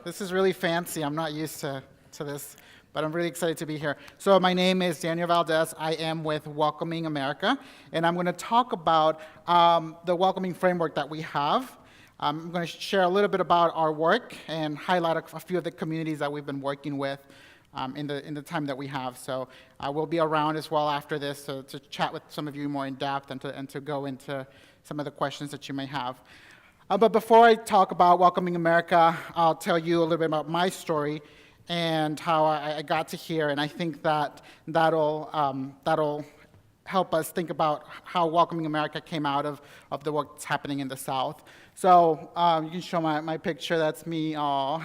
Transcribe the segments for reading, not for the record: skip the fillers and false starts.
This is really fancy. I'm not used to this, but I'm really excited to be here. So my name is Daniel Valdez. I am with Welcoming America, and I'm going to talk about the welcoming framework that we have. I'm going to share a little bit about our work and highlight a few of the communities that we've been working with in the time that we have. So we'll be around as well after this to chat with some of you more in depth and to go into some of the questions that you may have. But before I talk about Welcoming America, I'll tell you a little bit about my story and how I got to here, and I think that'll help us think about how Welcoming America came out of the work that's happening in the South. So you can show my picture. That's me. I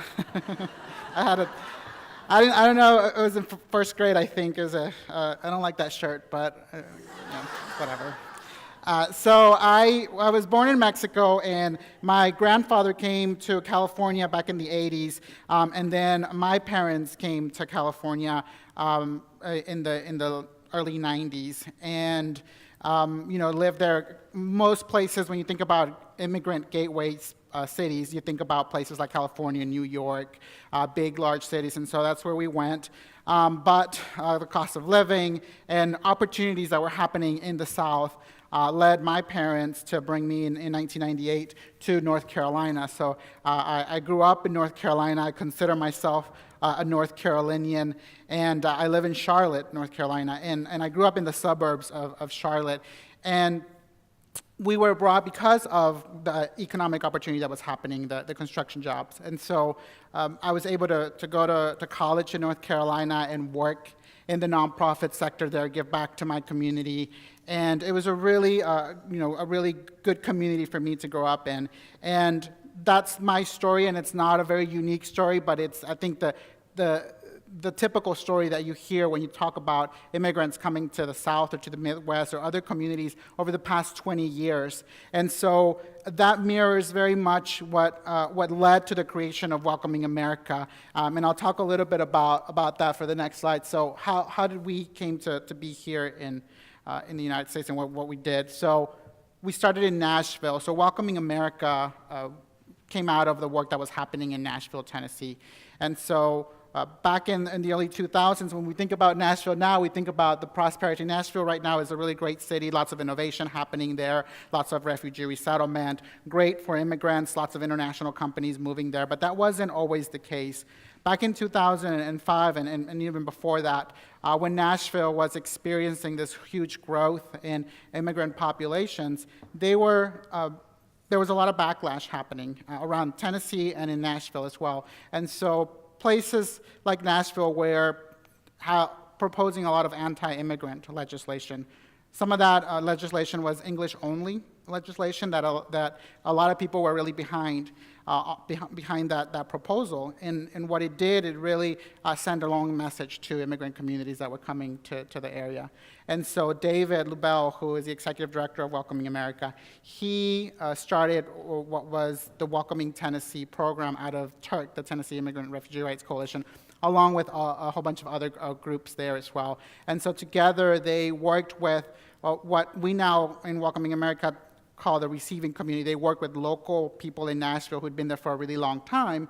don't know. It was in first grade, I think. I don't like that shirt, but whatever. So I was born in Mexico, and my grandfather came to California back in the 80s, and then my parents came to California in the early 90s, and lived there. Most places, when you think about immigrant gateways, cities, you think about places like California, New York, big, large cities, and so that's where we went. But the cost of living and opportunities that were happening in the South led my parents to bring me in 1998 to North Carolina. So I grew up in North Carolina. I consider myself a North Carolinian, and I live in Charlotte, North Carolina, and I grew up in the suburbs of Charlotte. And we were brought because of the economic opportunity that was happening, the construction jobs. And so I was able to go to college in North Carolina and work in the nonprofit sector there, give back to my community. And it was a really good community for me to grow up in. And that's my story, and it's not a very unique story, but it's, I think, the typical story that you hear when you talk about immigrants coming to the South or to the Midwest or other communities over the past 20 years. And so that mirrors very much what led to the creation of Welcoming America. And I'll talk a little bit about that for the next slide. So how did we came to be here in the United States and what we did? So we started in Nashville. So Welcoming America came out of the work that was happening in Nashville, Tennessee. And so back in the early 2000s, when we think about Nashville now, we think about the prosperity. Nashville right now is a really great city, lots of innovation happening there, lots of refugee resettlement, great for immigrants, lots of international companies moving there, but that wasn't always the case. Back in 2005 and even before that, when Nashville was experiencing this huge growth in immigrant populations, there was a lot of backlash happening around Tennessee and in Nashville as well. And so places like Nashville were proposing a lot of anti-immigrant legislation. Some of that legislation was English-only legislation that a lot of people were really behind that proposal. And what it did, it really sent a long message to immigrant communities that were coming to the area. And so David Lubell, who is the executive director of Welcoming America, he started what was the Welcoming Tennessee program out of TIRC, the Tennessee Immigrant Refugee Rights Coalition, along with a whole bunch of other groups there as well. And so together they worked with what we now in Welcoming America call the receiving community. They work with local people in Nashville who'd been there for a really long time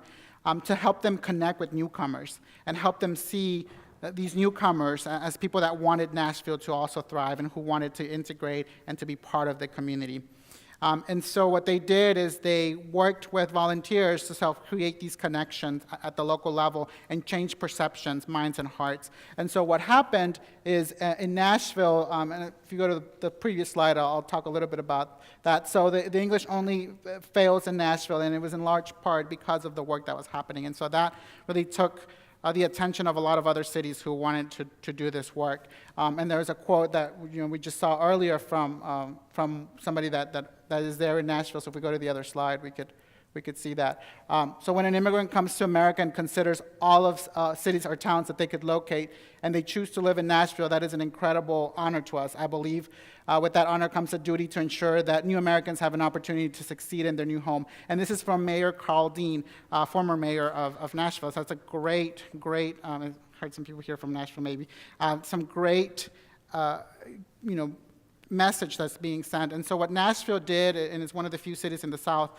to help them connect with newcomers and help them see these newcomers as people that wanted Nashville to also thrive and who wanted to integrate and to be part of the community. And so what they did is they worked with volunteers to self-create these connections at the local level and change perceptions, minds, and hearts. And so what happened is in Nashville, and if you go to the previous slide, I'll talk a little bit about that. So the English only fails in Nashville, and it was in large part because of the work that was happening. And so that really took the attention of a lot of other cities who wanted to do this work. And there's a quote that we just saw earlier from somebody that is there in Nashville. So if we go to the other slide, we could see that. So when an immigrant comes to America and considers all of cities or towns that they could locate, and they choose to live in Nashville, that is an incredible honor to us. I believe with that honor comes a duty to ensure that new Americans have an opportunity to succeed in their new home. And this is from Mayor Carl Dean, former mayor of Nashville. So that's a great, I heard some people here from Nashville maybe, some great, message that's being sent. And so what Nashville did, and it's one of the few cities in the South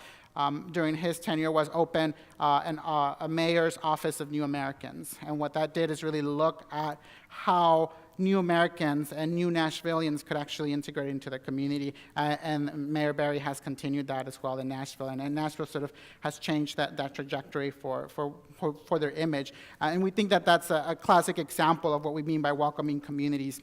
during his tenure was open a mayor's office of New Americans. And what that did is really look at how New Americans and new Nashvilleians could actually integrate into the community. And Mayor Barry has continued that as well in Nashville. And Nashville sort of has changed that trajectory for their image. And we think that that's a classic example of what we mean by welcoming communities.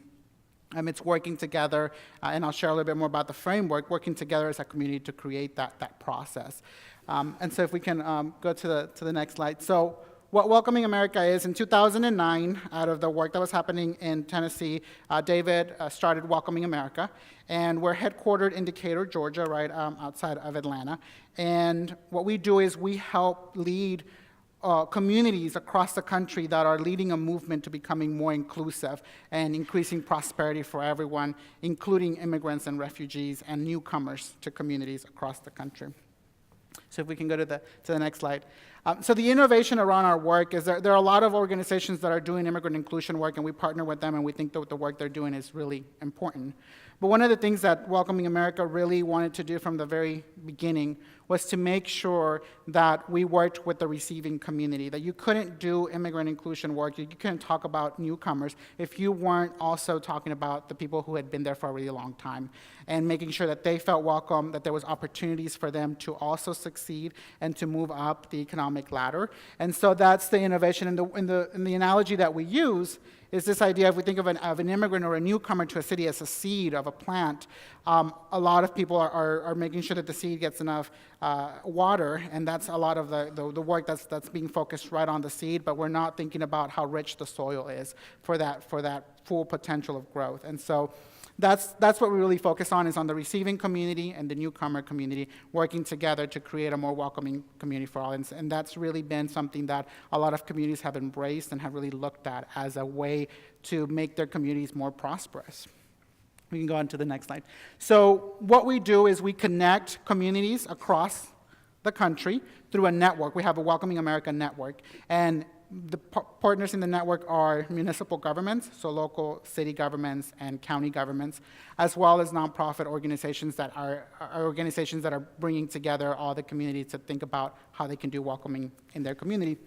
It's working together, and I'll share a little bit more about the framework, working together as a community to create that process. And so if we can go to the next slide. So what Welcoming America is, in 2009, out of the work that was happening in Tennessee, David started Welcoming America, and we're headquartered in Decatur, Georgia, right outside of Atlanta. And what we do is we help lead communities across the country that are leading a movement to becoming more inclusive and increasing prosperity for everyone, including immigrants and refugees and newcomers to communities across the country. So if we can go to the next slide. So the innovation around our work is there are a lot of organizations that are doing immigrant inclusion work, and we partner with them, and we think that the work they're doing is really important. But one of the things that Welcoming America really wanted to do from the very beginning was to make sure that we worked with the receiving community, that you couldn't do immigrant inclusion work, you couldn't talk about newcomers if you weren't also talking about the people who had been there for a really long time, and making sure that they felt welcome, that there was opportunities for them to also succeed and to move up the economic ladder. And so that's the innovation. And the analogy that we use is this idea, if we think of an immigrant or a newcomer to a city as a seed of a plant, a lot of people are making sure that the seed gets enough water, and that's a lot of the work that's being focused right on the seed, but we're not thinking about how rich the soil is for that full potential of growth. And so that's what we really focus on, is on the receiving community and the newcomer community working together to create a more welcoming community for all. And that's really been something that a lot of communities have embraced and have really looked at as a way to make their communities more prosperous. We can go on to the next slide. So what we do is we connect communities across the country through a network. We have a Welcoming America network, and the partners in the network are municipal governments, so local city governments and county governments, as well as nonprofit organizations that are bringing together all the community to think about how they can do welcoming in their community.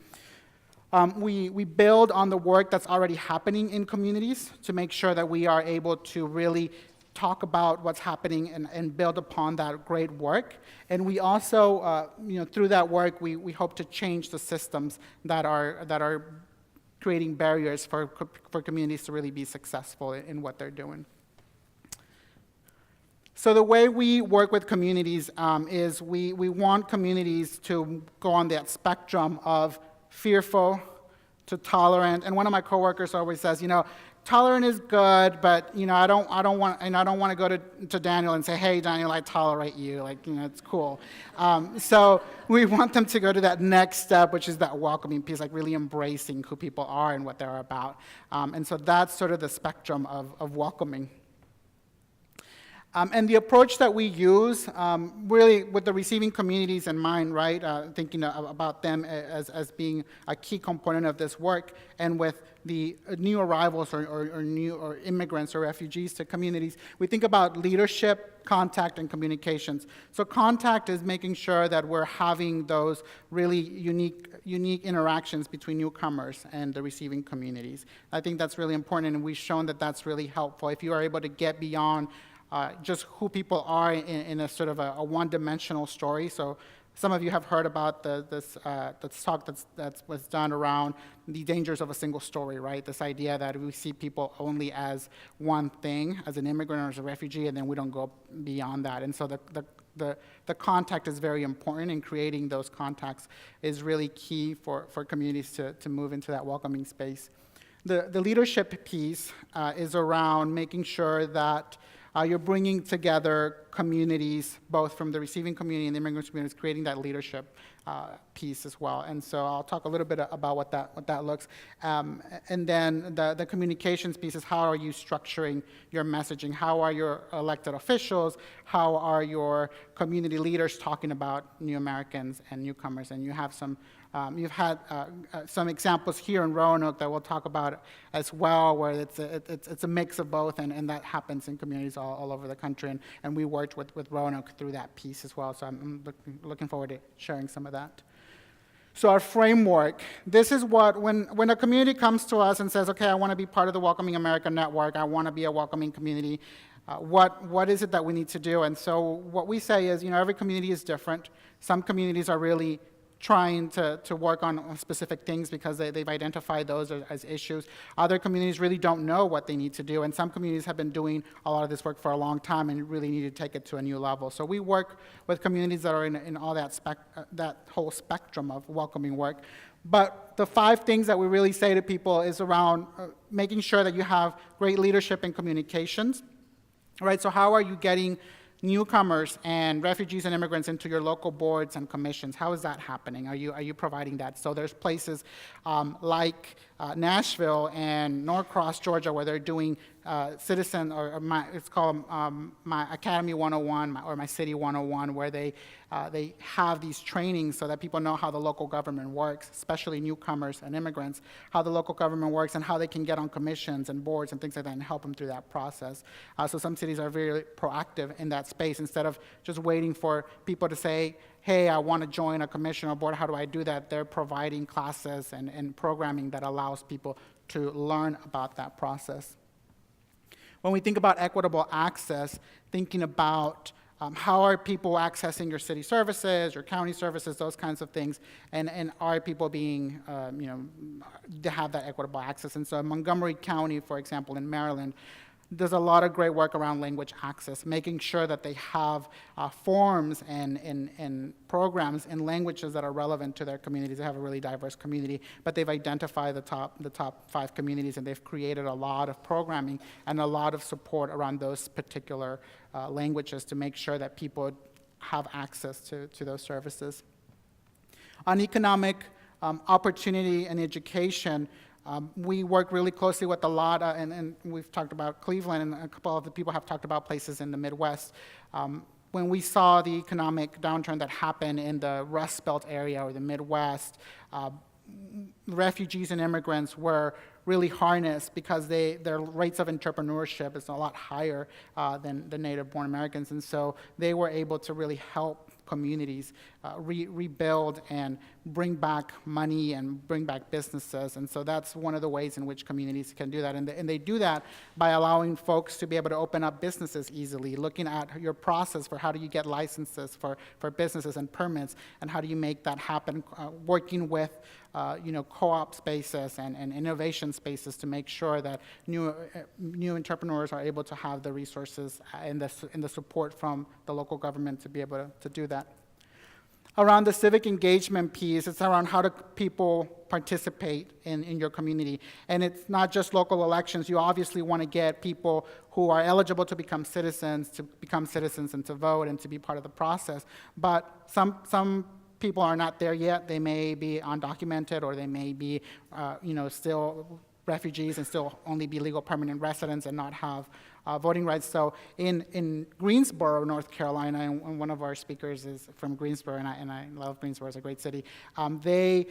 We build on the work that's already happening in communities to make sure that we are able to really talk about what's happening and build upon that great work. And we also, through that work, we hope to change the systems that are creating barriers for communities to really be successful in what they're doing. So the way we work with communities is we want communities to go on that spectrum of fearful to tolerant. And one of my coworkers always says, tolerant is good, but I don't want to go to Daniel and say, hey Daniel, I tolerate you, it's cool. So we want them to go to that next step, which is that welcoming piece, really embracing who people are and what they're about. And so that's sort of the spectrum of welcoming. And the approach that we use, really with the receiving communities in mind, right, thinking about them as being a key component of this work, and with the new arrivals or immigrants or refugees to communities, we think about leadership, contact, and communications. So contact is making sure that we're having those really unique interactions between newcomers and the receiving communities. I think that's really important, and we've shown that that's really helpful. If you are able to get beyond just who people are in a sort of a one-dimensional story. So some of you have heard about this talk that was done around the dangers of a single story, right? This idea that we see people only as one thing, as an immigrant or as a refugee, and then we don't go beyond that. And so the contact is very important, and creating those contacts is really key for communities to move into that welcoming space. The leadership piece is around making sure that you're bringing together communities, both from the receiving community and the immigrant communities, creating that leadership piece as well. And so I'll talk a little bit about what that looks. And then the communications piece is, how are you structuring your messaging? How are your elected officials? How are your community leaders talking about new Americans and newcomers? And you have some You've had some examples here in Roanoke that we'll talk about as well, where it's a mix of both, and that happens in communities all over the country, and we worked with Roanoke through that piece as well, so I'm looking forward to sharing some of that. So our framework, this is what, when a community comes to us and says, okay, I want to be part of the Welcoming America Network, I want to be a welcoming community, what is it that we need to do? And so what we say is, every community is different. Some communities are really trying to work on specific things because they've identified those as issues. Other communities really don't know what they need to do, and some communities have been doing a lot of this work for a long time and really need to take it to a new level. So we work with communities that are in all that whole spectrum of welcoming work. But the 5 things that we really say to people is around making sure that you have great leadership and communications, right? So how are you getting newcomers and refugees and immigrants into your local boards and commissions? How is that happening? Are you providing that? So there's places like Nashville and Norcross, Georgia, where they're doing citizen, it's called my Academy 101 or my City 101, where they have these trainings so that people know how the local government works, especially newcomers and immigrants, how the local government works and how they can get on commissions and boards and things like that and help them through that process. So some cities are very proactive in that space. Instead of just waiting for people to say, hey, I want to join a commission or board, how do I do that? They're providing classes and programming that allows people to learn about that process. When we think about equitable access, thinking about how are people accessing your city services, your county services, those kinds of things, and are people being, to have that equitable access? And so in Montgomery County, for example, in Maryland, there's a lot of great work around language access, making sure that they have forms and programs in languages that are relevant to their communities. They have a really diverse community, but they've identified the top 5 communities, and they've created a lot of programming and a lot of support around those particular languages to make sure that people have access to those services. On economic opportunity and education, we work really closely with a lot, and we've talked about Cleveland, and a couple of the people have talked about places in the Midwest. When we saw the economic downturn that happened in the Rust Belt area or the Midwest, refugees and immigrants were really harnessed because their rates of entrepreneurship is a lot higher than the native-born Americans, and so they were able to really help communities rebuild and bring back money and bring back businesses. And so that's one of the ways in which communities can do that. And they do that by allowing folks to be able to open up businesses easily, looking at your process for how do you get licenses for businesses and permits, and how do you make that happen, working with co-op spaces and innovation spaces to make sure that new entrepreneurs are able to have the resources and the support from the local government to be able to do that. Around the civic engagement piece, it's around how do people participate in your community. And it's not just local elections. You obviously want to get people who are eligible to become citizens and to vote and to be part of the process. But some people are not there yet. They may be undocumented, or they may be still refugees and still only be legal permanent residents and not have voting rights. So in Greensboro, North Carolina, and one of our speakers is from Greensboro, and I love Greensboro, it's a great city. They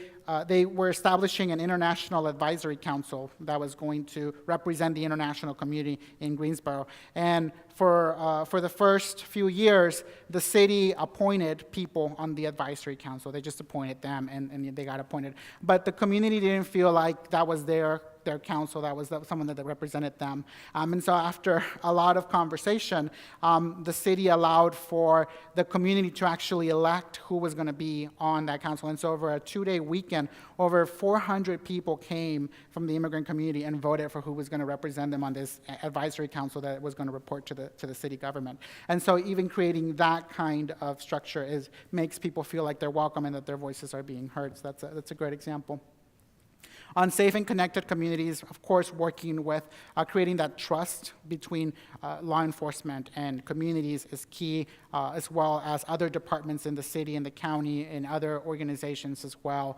were establishing an international advisory council that was going to represent the international community in Greensboro. And for the first few years, the city appointed people on the advisory council. They just appointed them, and they got appointed. But the community didn't feel like that was their council, that was someone that represented them. And so after a lot of conversation, the city allowed for the community to actually elect who was going to be on that council. And so over a 2-day weekend, over 400 people came from the immigrant community and voted for who was going to represent them on this advisory council that was going to report to the city government. And so even creating that kind of structure makes people feel like they're welcome and that their voices are being heard. So that's a great example. On safe and connected communities, of course, working with creating that trust between law enforcement and communities is key, as well as other departments in the city and the county and other organizations as well.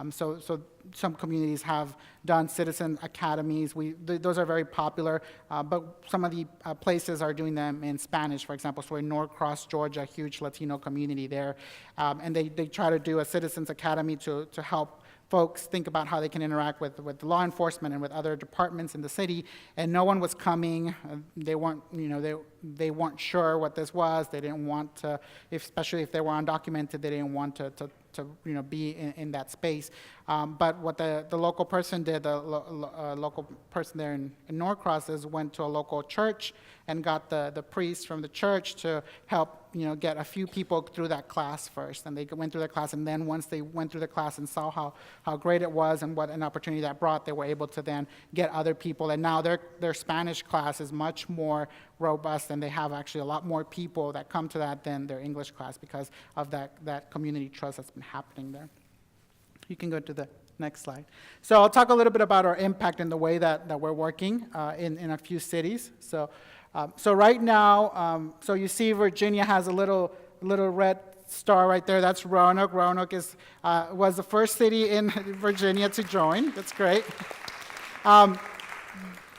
So some communities have done citizen academies. Those are very popular, but some of the places are doing them in Spanish, for example. So in Norcross, Georgia, huge Latino community there, and they try to do a citizens academy to help folks think about how they can interact with law enforcement and with other departments in the city, and no one was coming. They weren't, they weren't sure what this was. They didn't want to, especially if they were undocumented, they didn't want to be in that space. But what the local person did, the local person there in Norcross, is went to a local church and got the priest from the church to help get a few people through that class first. And they went through the class, and then once they went through the class and saw how great it was and what an opportunity that brought, they were able to then get other people. And now their Spanish class is much more robust, and they have actually a lot more people that come to that than their English class because of that community trust that's been happening there. You can go to the next slide. So I'll talk a little bit about our impact and the way that we're working in a few cities. So right now, so you see Virginia has a little red star right there. That's Roanoke. Roanoke was the first city in Virginia to join. That's great.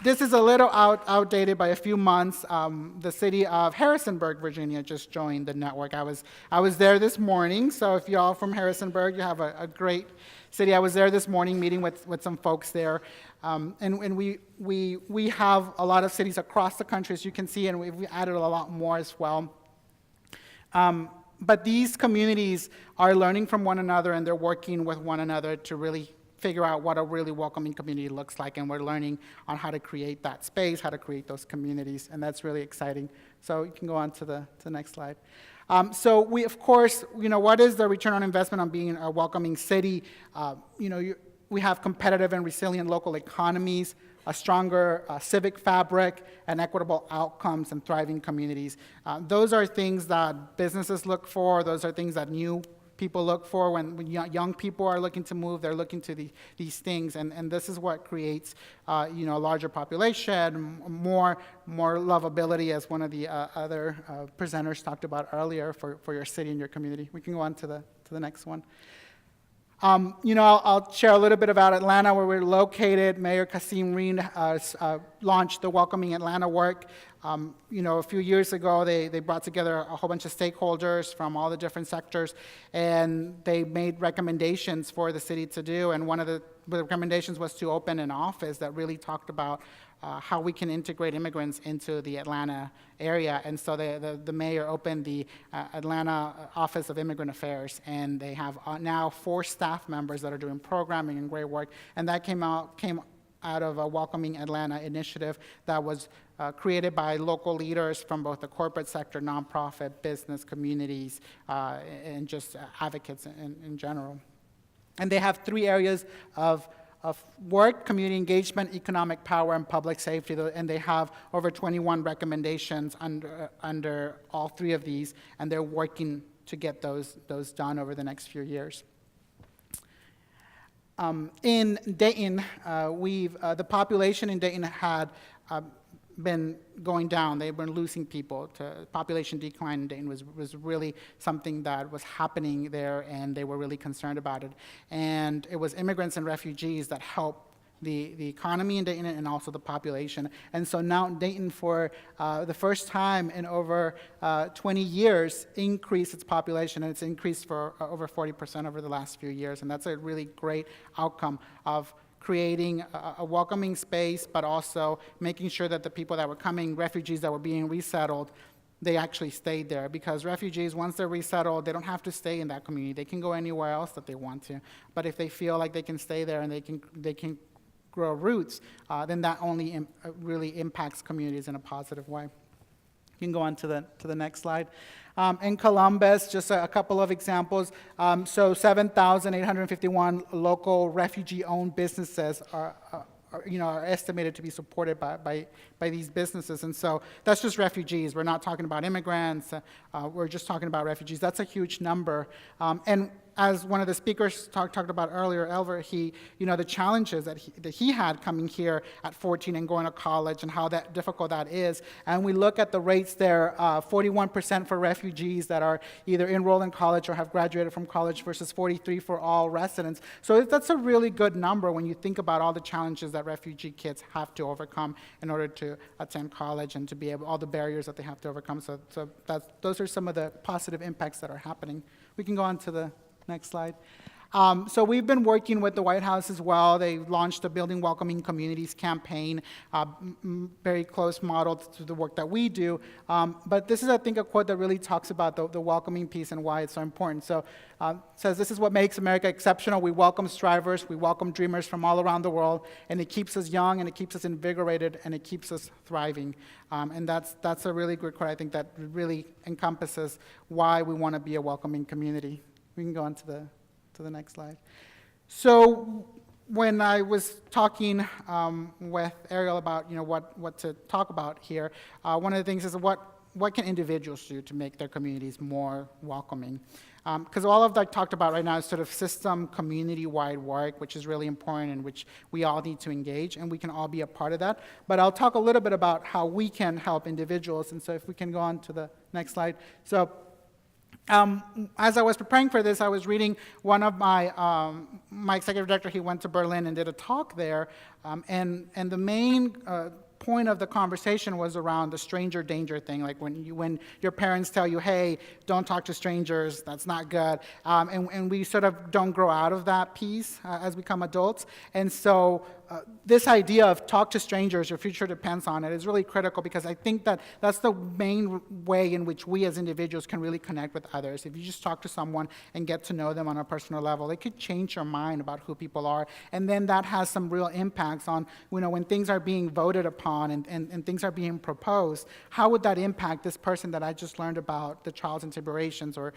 This is a little outdated by a few months. The city of Harrisonburg, Virginia, just joined the network. I was there this morning, so if y'all from Harrisonburg, you have a great city. I was there this morning meeting with some folks there. And we have a lot of cities across the country, as you can see, and we've added a lot more as well. But these communities are learning from one another, and they're working with one another to really figure out what a really welcoming community looks like, and we're learning on how to create that space, how to create those communities, and that's really exciting. So you can go on to the next slide. So we, of course, what is the return on investment on being a welcoming city? We have competitive and resilient local economies, a stronger civic fabric, and equitable outcomes and thriving communities. Those are things that businesses look for. Those are things that new people look for. When young people are looking to move, they're looking to these things, and this is what creates a larger population, more lovability, as one of the other presenters talked about earlier, for your city and your community. We can go on to the next one. I'll share a little bit about Atlanta, where we're located. Mayor Kasim Reed launched the Welcoming Atlanta work. A few years ago, they brought together a whole bunch of stakeholders from all the different sectors, and they made recommendations for the city to do. And one of the recommendations was to open an office that really talked about how we can integrate immigrants into the Atlanta area. And so the mayor opened the Atlanta Office of Immigrant Affairs, and they have now 4 staff members that are doing programming and great work. And that came out of a Welcoming Atlanta initiative that was created by local leaders from both the corporate sector, nonprofit, business, communities, and just advocates in general. And they have 3 areas of work: community engagement, economic power, and public safety. And they have over 21 recommendations under all 3 of these, and they're working to get those done over the next few years. In Dayton, the population in Dayton had been going down. They've been losing people. Population decline in Dayton was really something that was happening there, and they were really concerned about it. And it was immigrants and refugees that helped the economy in Dayton and also the population. And so now Dayton, for the first time in over 20 years, increased its population, and it's increased for over 40% over the last few years. And that's a really great outcome of creating a welcoming space, but also making sure that the people that were coming, refugees that were being resettled, they actually stayed there. Because refugees, once they're resettled, they don't have to stay in that community. They can go anywhere else that they want to. But if they feel like they can stay there and they can grow roots, then that only really impacts communities in a positive way. You can go on to the next slide. In Columbus, just a couple of examples. So 7,851 local refugee-owned businesses are estimated to be supported by these businesses. And so that's just refugees. We're not talking about immigrants. We're just talking about refugees. That's a huge number. And as one of the speakers talked about earlier, Elver, the challenges that he had coming here at 14 and going to college and how difficult that is. And we look at the rates there, 41% for refugees that are either enrolled in college or have graduated from college versus 43 for all residents. So that's a really good number when you think about all the challenges that refugee kids have to overcome in order to attend college and to be able, all the barriers that they have to overcome. So those are some of the positive impacts that are happening. We can go on to the next slide. So we've been working with the White House as well. They launched a Building Welcoming Communities campaign, very close model to the work that we do. But this is, I think, a quote that really talks about the welcoming piece and why it's so important. So it says, "This is what makes America exceptional. We welcome strivers, we welcome dreamers from all around the world, and it keeps us young, and it keeps us invigorated, and it keeps us thriving." And that's a really good quote, I think, that really encompasses why we want to be a welcoming community. We can go on to the next slide. So when I was talking with Ariel about what to talk about here, one of the things is what can individuals do to make their communities more welcoming? Because all of that I talked about right now is sort of system community-wide work, which is really important and which we all need to engage, and we can all be a part of that. But I'll talk a little bit about how we can help individuals, and so if we can go on to the next slide. So as I was preparing for this, I was reading one of my executive director. He went to Berlin and did a talk there, and the main point of the conversation was around the stranger danger thing, like when your parents tell you, hey, don't talk to strangers, that's not good, and we sort of don't grow out of that piece as we become adults. And so this idea of talk to strangers, your future depends on it, is really critical, because I think that that's the main way in which we as individuals can really connect with others. If you just talk to someone and get to know them on a personal level, it could change your mind about who people are, and then that has some real impacts on, when things are being voted upon and things are being proposed, how would that impact this person that I just learned about the trials and tribulations, or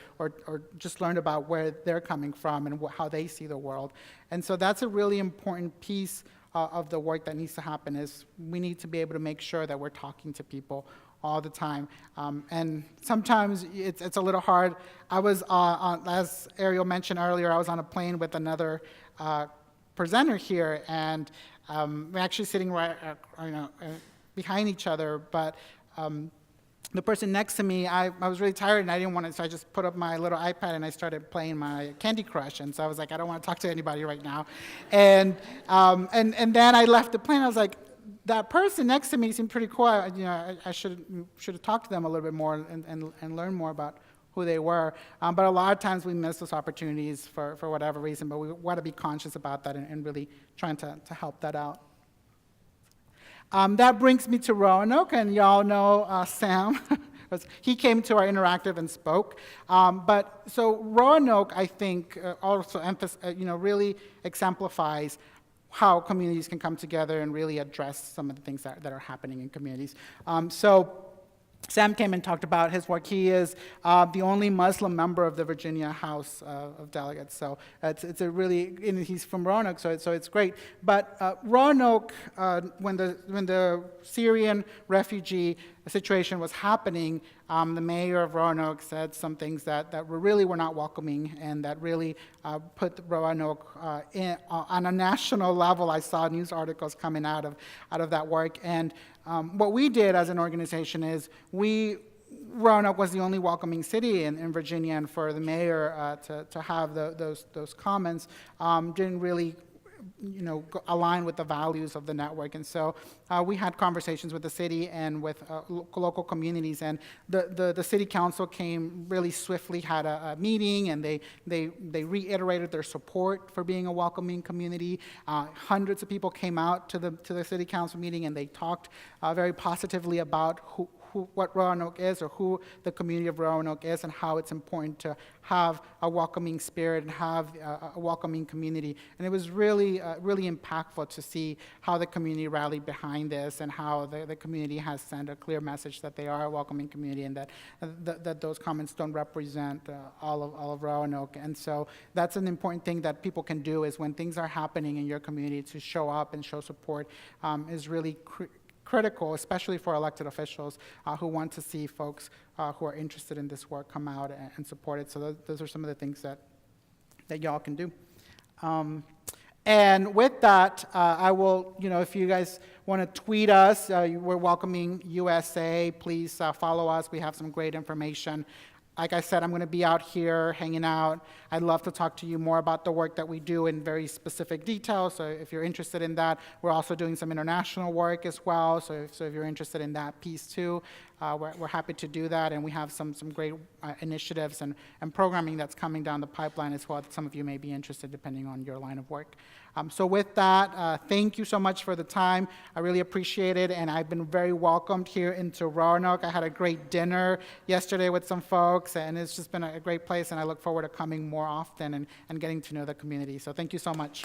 just learned about where they're coming from and how they see the world. And so that's a really important piece of the work that needs to happen, is we need to be able to make sure that we're talking to people all the time. And sometimes it's a little hard. I was, as Ariel mentioned earlier, I was on a plane with another presenter here, and we're actually sitting right behind each other, but the person next to me, I was really tired and I didn't want to, so I just put up my little iPad and I started playing my Candy Crush. And so I was like, I don't want to talk to anybody right now. And then I left the plane. I was like, that person next to me seemed pretty cool. I should have talked to them a little bit more and learn more about who they were. But a lot of times we miss those opportunities for whatever reason, but we want to be conscious about that and really trying to help that out. That brings me to Roanoke, and y'all know Sam. He came to our interactive and spoke. But so Roanoke, I think, also really exemplifies how communities can come together and really address some of the things that are happening in communities. So Sam came and talked about his work. He is the only Muslim member of the Virginia House of Delegates. So it's a really, and he's from Roanoke, so it's great. But Roanoke, when the Syrian refugee situation was happening, the mayor of Roanoke said some things that were not welcoming, and that really put Roanoke on a national level. I saw news articles coming out of that work. And what we did as an organization is Roanoke was the only welcoming city in Virginia, and for the mayor to have those comments didn't really align with the values of the network. And so we had conversations with the city and with local communities, and the city council came really swiftly, had a meeting, and they reiterated their support for being a welcoming community. Hundreds of people came out to the city council meeting, and they talked very positively about what Roanoke is, or who the community of Roanoke is, and how it's important to have a welcoming spirit and have a welcoming community. And it was really impactful to see how the community rallied behind this, and how the community has sent a clear message that they are a welcoming community, and that those comments don't represent all of Roanoke. And so that's an important thing that people can do, is when things are happening in your community, to show up and show support is really critical, especially for elected officials who want to see folks who are interested in this work come out and support it. So those are some of the things that that y'all can do. And with that, I will, if you guys want to tweet us, we're welcoming USA. Please follow us. We have some great information. Like I said, I'm going to be out here hanging out. I'd love to talk to you more about the work that we do in very specific detail. So if you're interested in that, we're also doing some international work as well. So if you're interested in that piece too, we're happy to do that. And we have some great initiatives and programming that's coming down the pipeline as well that some of you may be interested depending on your line of work. So with that, thank you so much for the time. I really appreciate it, and I've been very welcomed here into Roanoke. I had a great dinner yesterday with some folks, and it's just been a great place, and I look forward to coming more often and getting to know the community. So thank you so much.